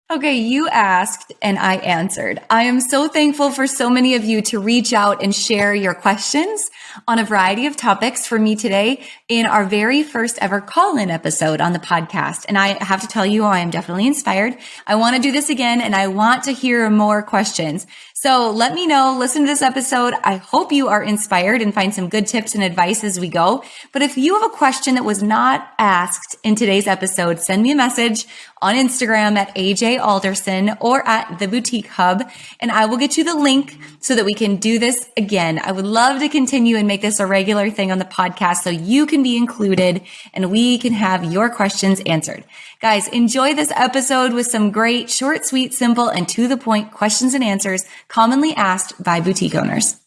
Okay, you asked and I answered. I am so thankful for so many of you to reach out and share your questions on a variety of topics for me today in our very first ever call-in episode on the podcast. And I have to tell you, I am definitely inspired. I want to do this again and I want to hear more questions. So let me know, listen to this episode. I hope you are inspired and find some good tips and advice as we go. But if you have a question that was not asked in today's episode, send me a message on Instagram at AJ Alderson or at the Boutique Hub, and I will get you the link so that we can do this again. I would love to continue and make this a regular thing on the podcast so you can be included and we can have your questions answered. Guys, enjoy this episode with some great, short, sweet, simple, and to the point questions and answers commonly asked by boutique owners.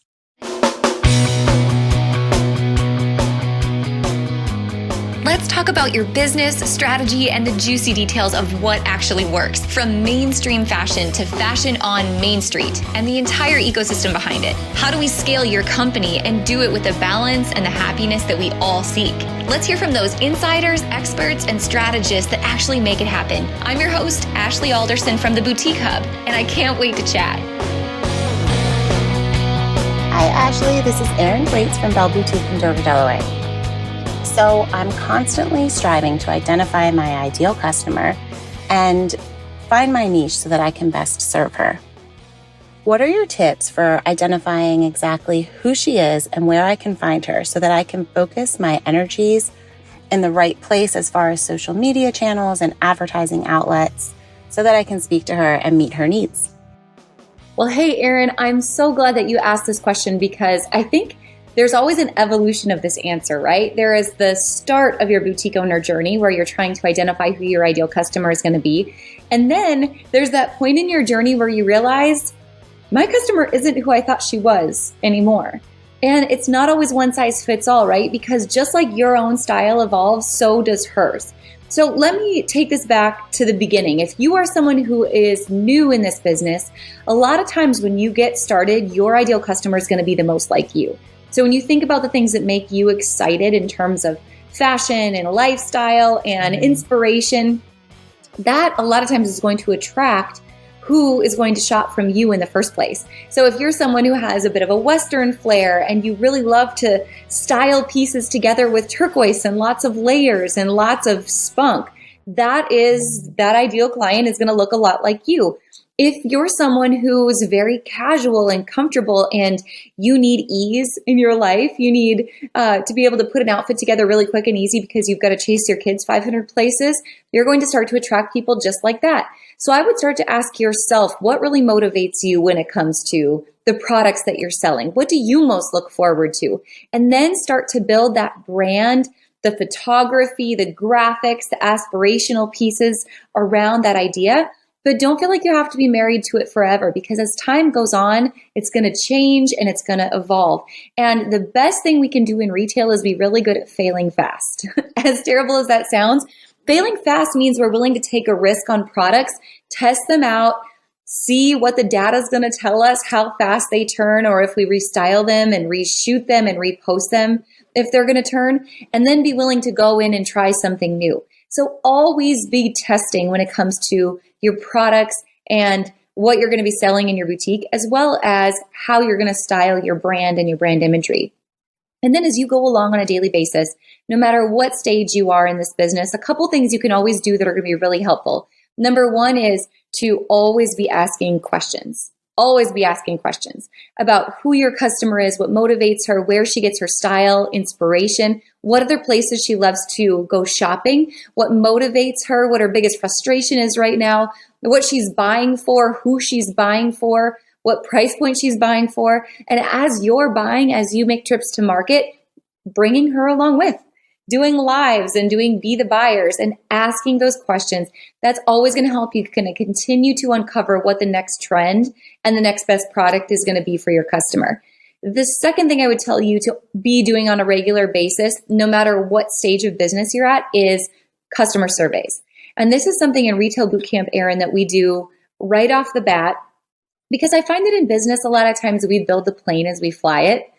Let's talk about your business, strategy, and the juicy details of what actually works, from mainstream fashion to fashion on Main Street and the entire ecosystem behind it. How do we scale your company and do it with the balance and the happiness that we all seek? Let's hear from those insiders, experts, and strategists that actually make it happen. I'm your host, Ashley Alderson from the Boutique Hub, and I can't wait to chat. Hi, Ashley. This is Erin Waits from Belle Boutique in Dover, Delaware. So I'm constantly striving to identify my ideal customer and find my niche so that I can best serve her. What are your tips for identifying exactly who she is and where I can find her so that I can focus my energies in the right place as far as social media channels and advertising outlets so that I can speak to her and meet her needs? Well, hey, Erin, I'm so glad that you asked this question because I think there's always an evolution of this answer, right? There is the start of your boutique owner journey where you're trying to identify who your ideal customer is going to be. And then there's that point in your journey where you realize my customer isn't who I thought she was anymore. And it's not always one size fits all, right? Because just like your own style evolves, so does hers. So let me take this back to the beginning. If you are someone who is new in this business, a lot of times when you get started, your ideal customer is going to be the most like you. So when you think about the things that make you excited in terms of fashion and lifestyle and inspiration, that a lot of times is going to attract who is going to shop from you in the first place. So if you're someone who has a bit of a Western flair and you really love to style pieces together with turquoise and lots of layers and lots of spunk, that ideal client is going to look a lot like you. If you're someone who's very casual and comfortable and you need ease in your life, you need to be able to put an outfit together really quick and easy because you've got to chase your kids 500 places, you're going to start to attract people just like that. So I would start to ask yourself, what really motivates you when it comes to the products that you're selling? What do you most look forward to? And then start to build that brand, the photography, the graphics, the aspirational pieces around that idea. But don't feel like you have to be married to it forever because as time goes on, it's going to change and it's going to evolve. And the best thing we can do in retail is be really good at failing fast. As terrible as that sounds, failing fast means we're willing to take a risk on products, test them out, see what the data is going to tell us, how fast they turn, or if we restyle them and reshoot them and repost them, if they're going to turn, and then be willing to go in and try something new. So always be testing when it comes to your products and what you're going to be selling in your boutique, as well as how you're going to style your brand and your brand imagery. And then as you go along on a daily basis, no matter what stage you are in this business, a couple things you can always do that are going to be really helpful. Number one is to always be asking questions. Always be asking questions about who your customer is, what motivates her, where she gets her style, inspiration, what other places she loves to go shopping, what motivates her, what her biggest frustration is right now, what she's buying for, who she's buying for, what price point she's buying for. And as you're buying, as you make trips to market, bringing her along with. Doing lives and doing Be the Buyers and asking those questions, that's always going to help you kind of continue to uncover what the next trend and the next best product is going to be for your customer. The second thing I would tell you to be doing on a regular basis, no matter what stage of business you're at, is customer surveys. And this is something in Retail Bootcamp, Erin, that we do right off the bat, because I find that in business, a lot of times we build the plane as we fly it.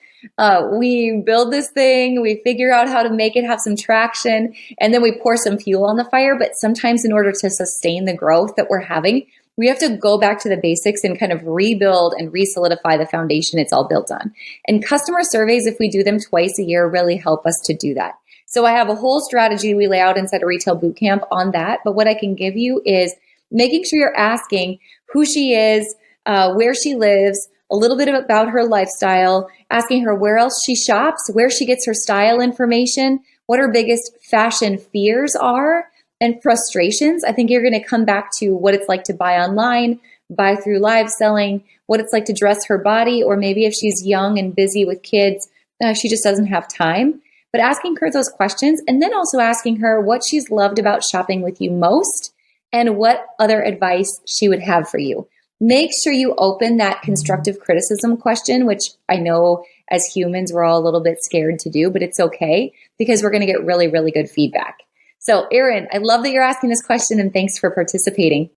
We build this thing, we figure out how to make it have some traction, and then we pour some fuel on the fire. But sometimes in order to sustain the growth that we're having, we have to go back to the basics and kind of rebuild and re-solidify the foundation it's all built on. And customer surveys, if we do them twice a year, really help us to do that. So I have a whole strategy we lay out inside a retail bootcamp on that. But what I can give you is making sure you're asking who she is, where she lives, a little bit about her lifestyle, asking her where else she shops, where she gets her style information, what her biggest fashion fears are, and frustrations. I think you're going to come back to what it's like to buy online, buy through live selling, what it's like to dress her body, or maybe if she's young and busy with kids, she just doesn't have time. But asking her those questions, and then also asking her what she's loved about shopping with you most and what other advice she would have for you. Make sure you open that constructive criticism question, which I know as humans, we're all a little bit scared to do, but it's okay because we're going to get really, really good feedback. So Erin, I love that you're asking this question and thanks for participating.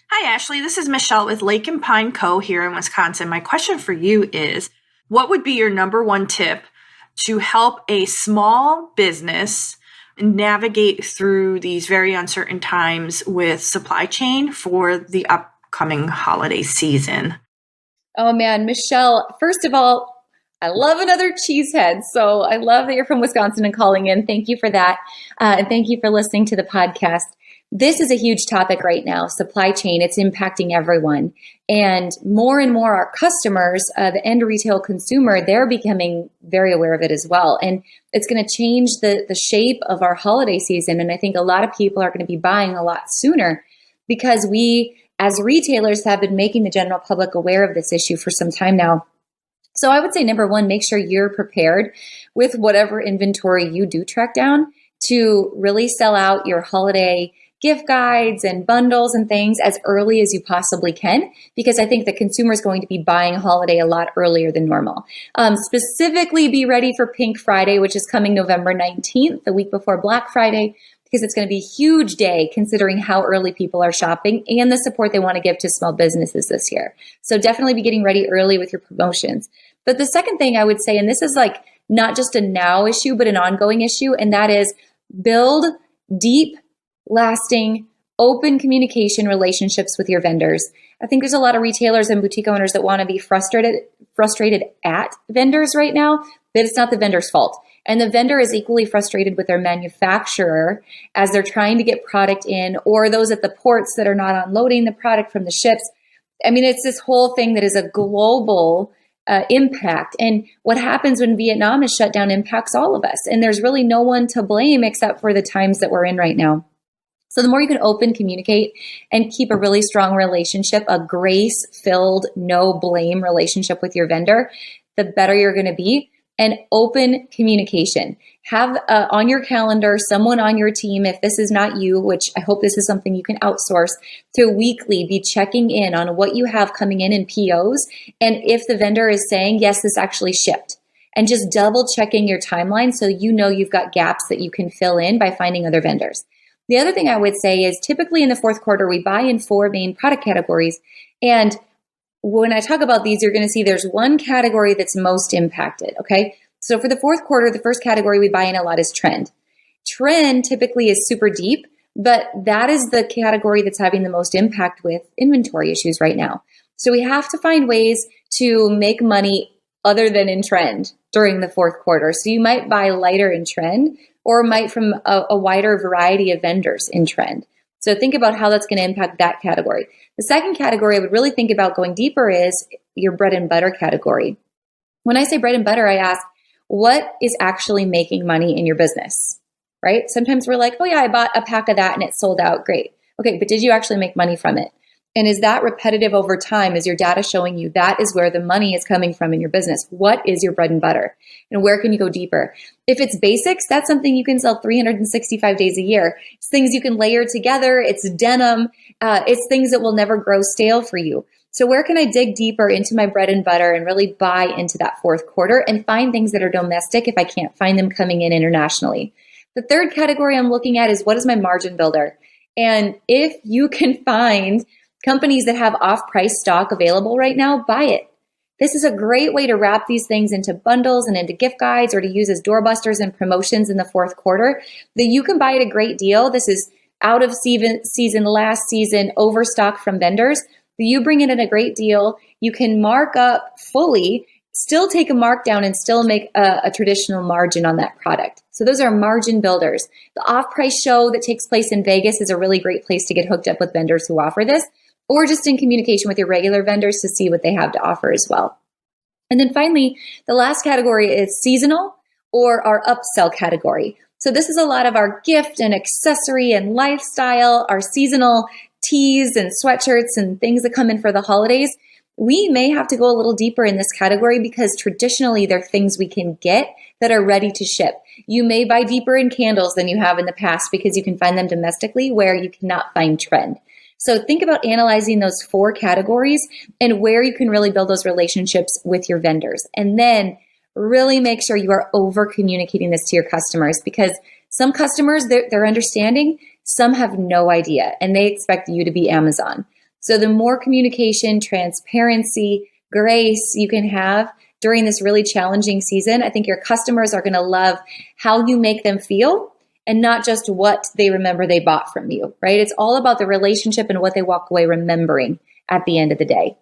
Hi, Ashley. This is Michelle with Lake and Pine Co. here in Wisconsin. My question for you is, what would be your number one tip to help a small business navigate through these very uncertain times with supply chain for the upcoming holiday season? Oh man, Michelle, first of all, I love another cheesehead. So I love that you're from Wisconsin and calling in. Thank you for that. And thank you for listening to the podcast. This is a huge topic right now, supply chain. It's impacting everyone. And more our customers, the end retail consumer, they're becoming very aware of it as well. And it's going to change the shape of our holiday season. And I think a lot of people are going to be buying a lot sooner because we, as retailers, have been making the general public aware of this issue for some time now. So I would say, number one, make sure you're prepared with whatever inventory you do track down to really sell out your holiday gift guides and bundles and things as early as you possibly can, because I think the consumer is going to be buying holiday a lot earlier than normal. Specifically, be ready for Pink Friday, which is coming November 19th, the week before Black Friday, because it's going to be a huge day considering how early people are shopping and the support they want to give to small businesses this year. So definitely be getting ready early with your promotions. But the second thing I would say, and this is like not just a now issue, but an ongoing issue, and that is build deep, lasting, open communication relationships with your vendors. I think there's a lot of retailers and boutique owners that want to be frustrated at vendors right now, but it's not the vendor's fault. And the vendor is equally frustrated with their manufacturer as they're trying to get product in, or those at the ports that are not unloading the product from the ships. I mean, it's this whole thing that is a global impact. And what happens when Vietnam is shut down impacts all of us. And there's really no one to blame except for the times that we're in right now. So the more you can open, communicate, and keep a really strong relationship, a grace-filled, no blame relationship with your vendor, the better you're going to be. And open communication. Have on your calendar someone on your team, if this is not you, which I hope this is something you can outsource, to weekly be checking in on what you have coming in POs. And if the vendor is saying, yes, this actually shipped, and just double checking your timeline so you know you've got gaps that you can fill in by finding other vendors. The other thing I would say is typically in the fourth quarter, we buy in 4 main product categories. And when I talk about these, you're going to see there's one category that's most impacted, okay? So for the fourth quarter, the first category we buy in a lot is trend. Trend typically is super deep, but that is the category that's having the most impact with inventory issues right now. So we have to find ways to make money other than in trend during the fourth quarter. So you might buy lighter in trend or might from a wider variety of vendors in trend. So think about how that's going to impact that category. The second category I would really think about going deeper is your bread and butter category. When I say bread and butter, I ask, what is actually making money in your business, right? Sometimes we're like, oh yeah, I bought a pack of that and it sold out. Great. Okay, but did you actually make money from it? And is that repetitive over time? Is your data showing you that is where the money is coming from in your business? What is your bread and butter? And where can you go deeper? If it's basics, that's something you can sell 365 days a year. It's things you can layer together. It's denim. It's things that will never grow stale for you. So where can I dig deeper into my bread and butter and really buy into that fourth quarter and find things that are domestic if I can't find them coming in internationally? The third category I'm looking at is what is my margin builder? And if you can find companies that have off-price stock available right now, buy it. This is a great way to wrap these things into bundles and into gift guides, or to use as doorbusters and promotions in the fourth quarter, that you can buy at a great deal. This is out of season, last season, overstock from vendors. You bring it at a great deal. You can mark up fully, still take a markdown, and still make a traditional margin on that product. So those are margin builders. The off-price show that takes place in Vegas is a really great place to get hooked up with vendors who offer this, or just in communication with your regular vendors to see what they have to offer as well. And then finally, the last category is seasonal, or our upsell category. So this is a lot of our gift and accessory and lifestyle, our seasonal tees and sweatshirts and things that come in for the holidays. We may have to go a little deeper in this category because traditionally they're things we can get that are ready to ship. You may buy deeper in candles than you have in the past because you can find them domestically where you cannot find trend. So think about analyzing those 4 categories and where you can really build those relationships with your vendors. And then really make sure you are over communicating this to your customers, because some customers, they're understanding, some have no idea, and they expect you to be Amazon. So the more communication, transparency, grace you can have during this really challenging season, I think your customers are going to love how you make them feel, and not just what they remember they bought from you, right? It's all about the relationship and what they walk away remembering at the end of the day.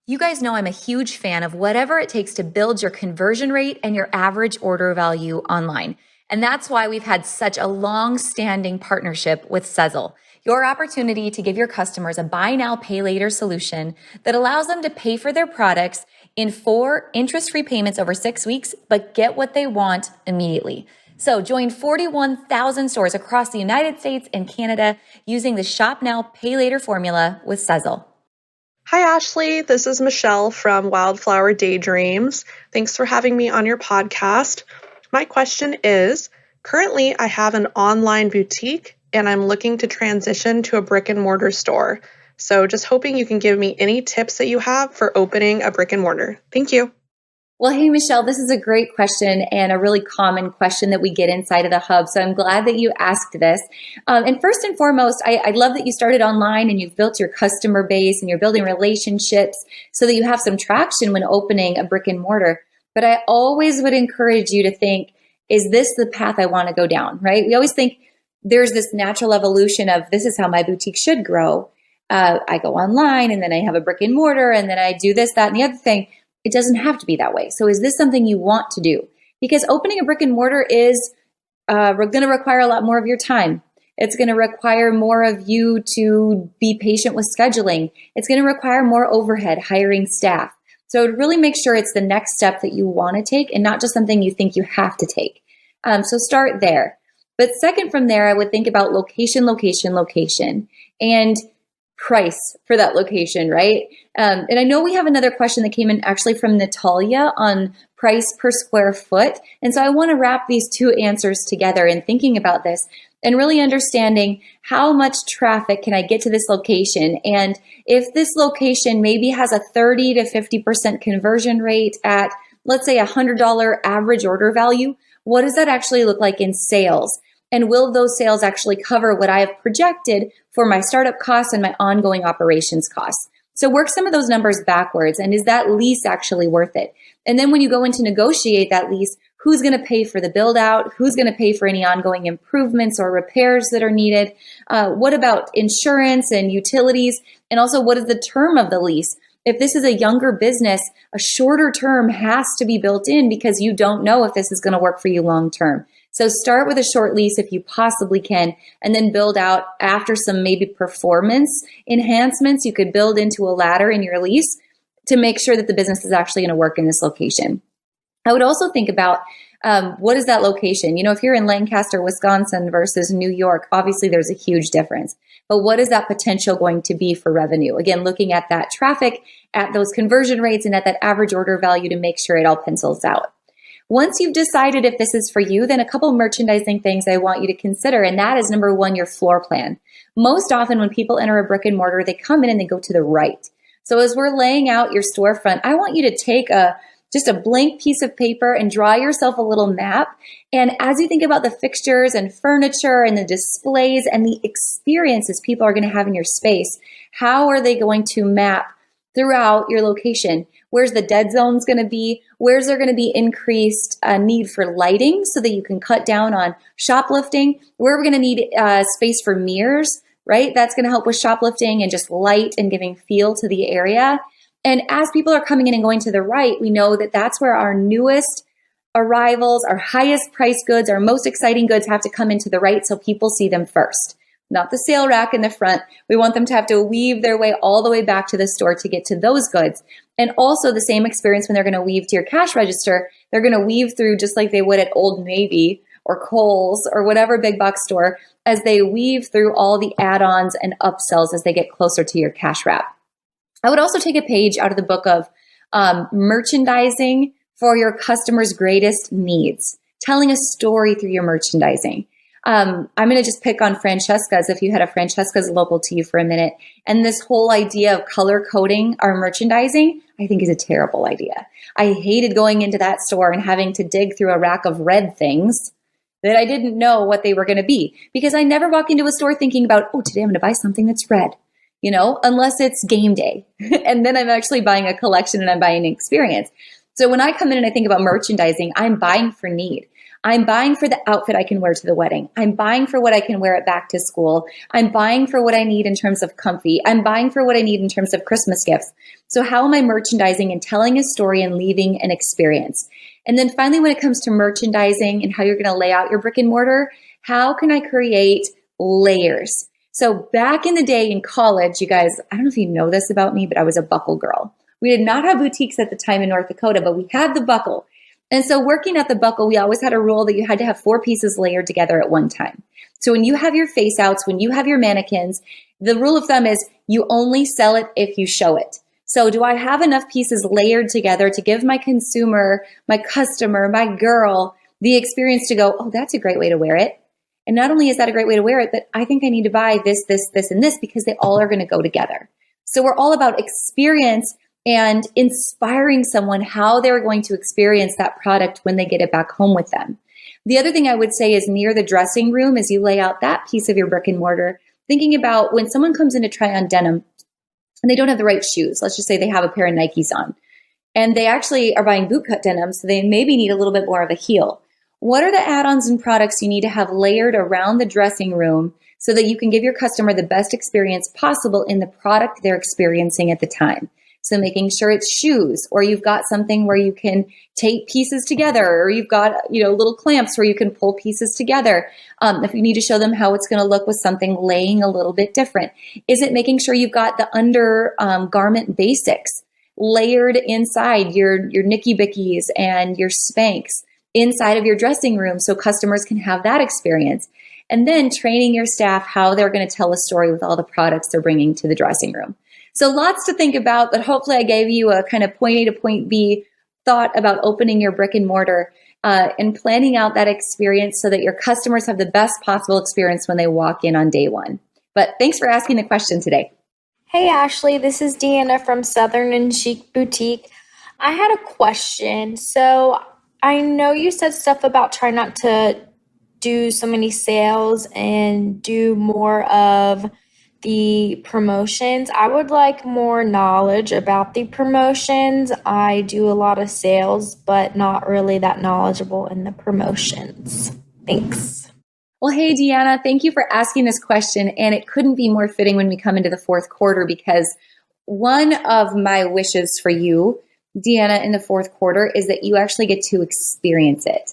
You guys know I'm a huge fan of whatever it takes to build your conversion rate and your average order value online. And that's why we've had such a long-standing partnership with Sezzle, your opportunity to give your customers a buy now, pay later solution that allows them to pay for their products in 4 interest-free payments over 6 weeks, but get what they want immediately. So join 41,000 stores across the United States and Canada using the Shop Now, Pay Later formula with Sezzle. Hi, Ashley. This is Michelle from Wildflower Daydreams. Thanks for having me on your podcast. My question is, currently I have an online boutique and I'm looking to transition to a brick and mortar store. So just hoping you can give me any tips that you have for opening a brick and mortar. Thank you. Well, hey, Michelle, this is a great question and a really common question that we get inside of the hub. So I'm glad that you asked this. And first and foremost, I love that you started online and you've built your customer base and you're building relationships so that you have some traction when opening a brick and mortar. But I always would encourage you to think, is this the path I want to go down, right? We always think there's this natural evolution of this is how my boutique should grow. I go online and then I have a brick and mortar and then I do this, that, and the other thing. It doesn't have to be that way. So is this something you want to do? Because opening a brick and mortar is going to require a lot more of your time. It's going to require more of you to be patient with scheduling. It's going to require more overhead, hiring staff. So really make sure it's the next step that you want to take and not just something you think you have to take. So start there. But second from there, I would think about location, and price for that location, right? And I know we have another question that came in actually from Natalia on price per square foot. And so I want to wrap these 2 answers together in thinking about this and really understanding how much traffic can I get to this location. And if this location maybe has a 30 to 50% conversion rate at, let's say, $100 average order value, what does that actually look like in sales? And will those sales actually cover what I have projected for my startup costs and my ongoing operations costs? So work some of those numbers backwards. And is that lease actually worth it? And then when you go in to negotiate that lease, who's going to pay for the build out? Who's going to pay for any ongoing improvements or repairs that are needed? What about insurance and utilities? And also, what is the term of the lease? If this is a younger business, a shorter term has to be built in because you don't know if this is going to work for you long term. So start with a short lease if you possibly can, and then build out after some maybe performance enhancements. You could build into a ladder in your lease to make sure that the business is actually going to work in this location. I would also think about what is that location? You know, if you're in Lancaster, Wisconsin versus New York, obviously there's a huge difference. But what is that potential going to be for revenue? Again, looking at that traffic, at those conversion rates, and at that average order value to make sure it all pencils out. Once you've decided if this is for you, then a couple merchandising things I want you to consider, and that is number 1, your floor plan. Most often when people enter a brick and mortar, they come in and they go to the right. So as we're laying out your storefront, I want you to take just a blank piece of paper and draw yourself a little map. And as you think about the fixtures and furniture and the displays and the experiences people are going to have in your space, how are they going to map throughout your location. Where's the dead zones going to be? Where's there going to be increased need for lighting so that you can cut down on shoplifting? Where are we going to need space for mirrors, right? That's going to help with shoplifting and just light and giving feel to the area. And as people are coming in and going to the right, we know that that's where our newest arrivals, our highest price goods, our most exciting goods have to come into the right so people see them first. Not the sale rack in the front. We want them to have to weave their way all the way back to the store to get to those goods. And also the same experience when they're going to weave to your cash register, they're going to weave through just like they would at Old Navy or Kohl's or whatever big box store as they weave through all the add-ons and upsells as they get closer to your cash wrap. I would also take a page out of the book of merchandising for your customers' greatest needs, telling a story through your merchandising. I'm going to just pick on Francesca's if you had a Francesca's local to you for a minute. And this whole idea of color coding our merchandising, I think is a terrible idea. I hated going into that store and having to dig through a rack of red things that I didn't know what they were going to be, because I never walk into a store thinking about, oh, today I'm going to buy something that's red, unless it's game day. And then I'm actually buying a collection and I'm buying an experience. So when I come in and I think about merchandising, I'm buying for need. I'm buying for the outfit I can wear to the wedding. I'm buying for what I can wear it back to school. I'm buying for what I need in terms of comfy. I'm buying for what I need in terms of Christmas gifts. So how am I merchandising and telling a story and leaving an experience? And then finally, when it comes to merchandising and how you're going to lay out your brick and mortar, how can I create layers? So back in the day in college, you guys, I don't know if you know this about me, but I was a buckle girl. We did not have boutiques at the time in North Dakota, but we had the buckle. And so working at the buckle, we always had a rule that you had to have 4 pieces layered together at one time. So when you have your face outs, when you have your mannequins, the rule of thumb is you only sell it if you show it. So do I have enough pieces layered together to give my consumer, my customer, my girl, the experience to go, oh, that's a great way to wear it. And not only is that a great way to wear it, but I think I need to buy this, this, this, and this because they all are going to go together. So we're all about experience and inspiring someone how they're going to experience that product when they get it back home with them. The other thing I would say is near the dressing room, as you lay out that piece of your brick and mortar, thinking about when someone comes in to try on denim and they don't have the right shoes. Let's just say they have a pair of Nikes on and they actually are buying bootcut denim, so they maybe need a little bit more of a heel. What are the add-ons and products you need to have layered around the dressing room so that you can give your customer the best experience possible in the product they're experiencing at the time? So making sure it's shoes, or you've got something where you can tape pieces together, or you've got, little clamps where you can pull pieces together. If you need to show them how it's going to look with something laying a little bit different. Is it making sure you've got the garment basics layered inside your Nicky Bickies and your Spanx inside of your dressing room so customers can have that experience? And then training your staff how they're going to tell a story with all the products they're bringing to the dressing room. So lots to think about, but hopefully I gave you a kind of point A to point B thought about opening your brick and mortar and planning out that experience so that your customers have the best possible experience when they walk in on day one. But thanks for asking the question today. Hey Ashley, this is Deanna from Southern and Chic Boutique. I had a question. So I know you said stuff about trying not to do so many sales and do more of the promotions. I would like more knowledge about the promotions. I do a lot of sales, but not really that knowledgeable in the promotions. Thanks. Well, hey, Deanna, thank you for asking this question. And it couldn't be more fitting when we come into the fourth quarter, because one of my wishes for you, Deanna, in the fourth quarter is that you actually get to experience it.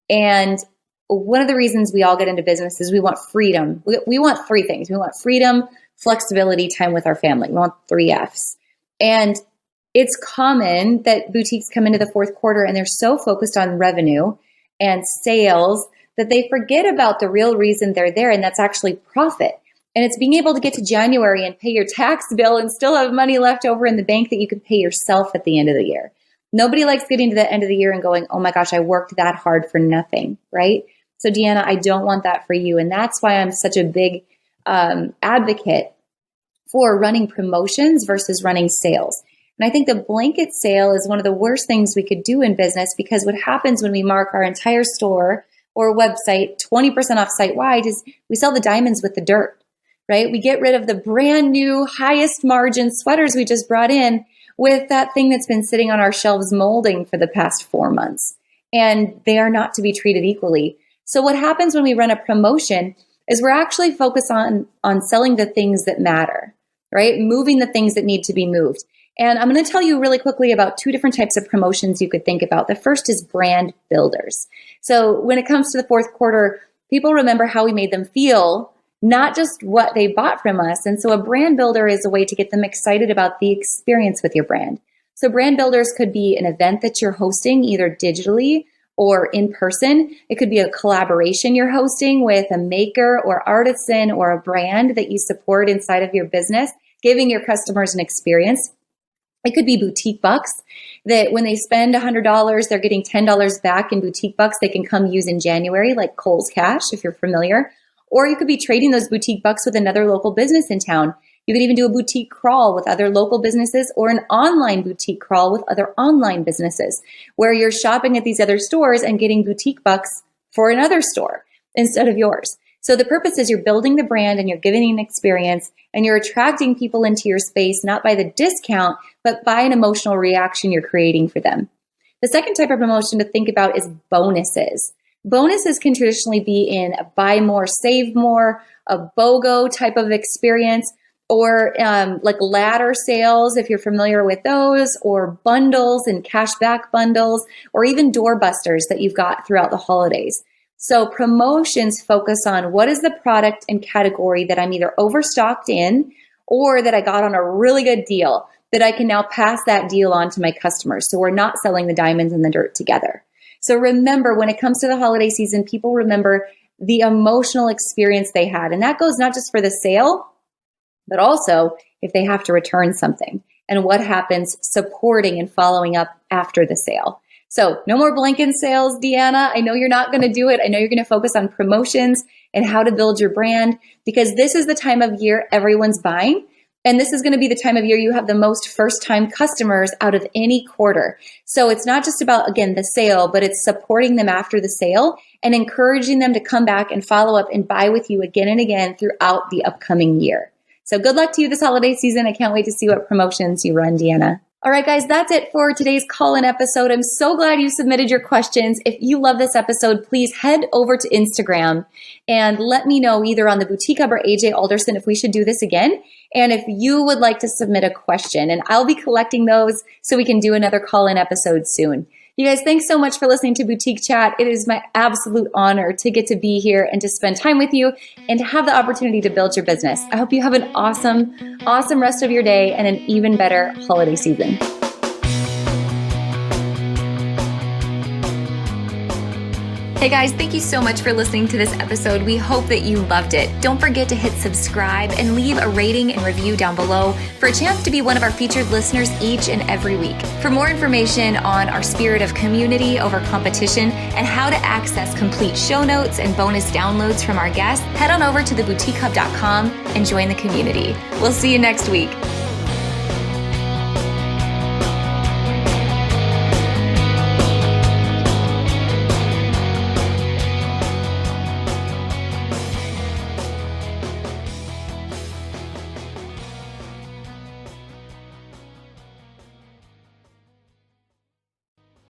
And one of the reasons we all get into business is we want freedom. We want 3 things. We want freedom, flexibility, time with our family. We want 3 Fs. And it's common that boutiques come into the fourth quarter and they're so focused on revenue and sales that they forget about the real reason they're there, and that's actually profit. And it's being able to get to January and pay your tax bill and still have money left over in the bank that you can pay yourself at the end of the year. Nobody likes getting to the end of the year and going, oh my gosh, I worked that hard for nothing, right? So Deanna, I don't want that for you. And that's why I'm such a big advocate for running promotions versus running sales. And I think the blanket sale is one of the worst things we could do in business, because what happens when we mark our entire store or website 20% off site-wide is we sell the diamonds with the dirt. right? We get rid of the brand new highest margin sweaters we just brought in with that thing that's been sitting on our shelves molding for the past 4 months. And they are not to be treated equally. So what happens when we run a promotion is we're actually focused on selling the things that matter, right? Moving the things that need to be moved. And I'm going to tell you really quickly about 2 different types of promotions you could think about. The first is brand builders. So when it comes to the fourth quarter, people remember how we made them feel, not just what they bought from us. And so a brand builder is a way to get them excited about the experience with your brand. So brand builders could be an event that you're hosting either digitally or in person. It could be a collaboration you're hosting with a maker or artisan or a brand that you support inside of your business, giving your customers an experience. It could be boutique bucks that when they spend $100, they're getting $10 back in boutique bucks they can come use in January, like Kohl's Cash, if you're familiar. Or you could be trading those boutique bucks with another local business in town. You could even do a boutique crawl with other local businesses or an online boutique crawl with other online businesses where you're shopping at these other stores and getting boutique bucks for another store instead of yours. So the purpose is you're building the brand and you're giving an experience and you're attracting people into your space, not by the discount, but by an emotional reaction you're creating for them. The second type of promotion to think about is bonuses. Bonuses can traditionally be in a buy more, save more, a BOGO type of experience, or like ladder sales, if you're familiar with those, or bundles and cashback bundles, or even doorbusters that you've got throughout the holidays. So promotions focus on what is the product and category that I'm either overstocked in or that I got on a really good deal that I can now pass that deal on to my customers. So we're not selling the diamonds in the dirt together. So remember, when it comes to the holiday season, people remember the emotional experience they had. And that goes not just for the sale, but also if they have to return something and what happens supporting and following up after the sale. So no more blanket sales, Deanna. I know you're not going to do it. I know you're going to focus on promotions and how to build your brand because this is the time of year everyone's buying. And this is going to be the time of year you have the most first-time customers out of any quarter. So it's not just about, again, the sale, but it's supporting them after the sale and encouraging them to come back and follow up and buy with you again and again throughout the upcoming year. So good luck to you this holiday season. I can't wait to see what promotions you run, Deanna. All right, guys, that's it for today's call-in episode. I'm so glad you submitted your questions. If you love this episode, please head over to Instagram and let me know either on the Boutique Hub or AJ Alderson if we should do this again. And if you would like to submit a question, and I'll be collecting those so we can do another call-in episode soon. You guys, thanks so much for listening to Boutique Chat. It is my absolute honor to get to be here and to spend time with you and to have the opportunity to build your business. I hope you have an awesome, awesome rest of your day and an even better holiday season. Hey guys, thank you so much for listening to this episode. We hope that you loved it. Don't forget to hit subscribe and leave a rating and review down below for a chance to be one of our featured listeners each and every week. For more information on our spirit of community over competition and how to access complete show notes and bonus downloads from our guests, head on over to theboutiquehub.com and join the community. We'll see you next week.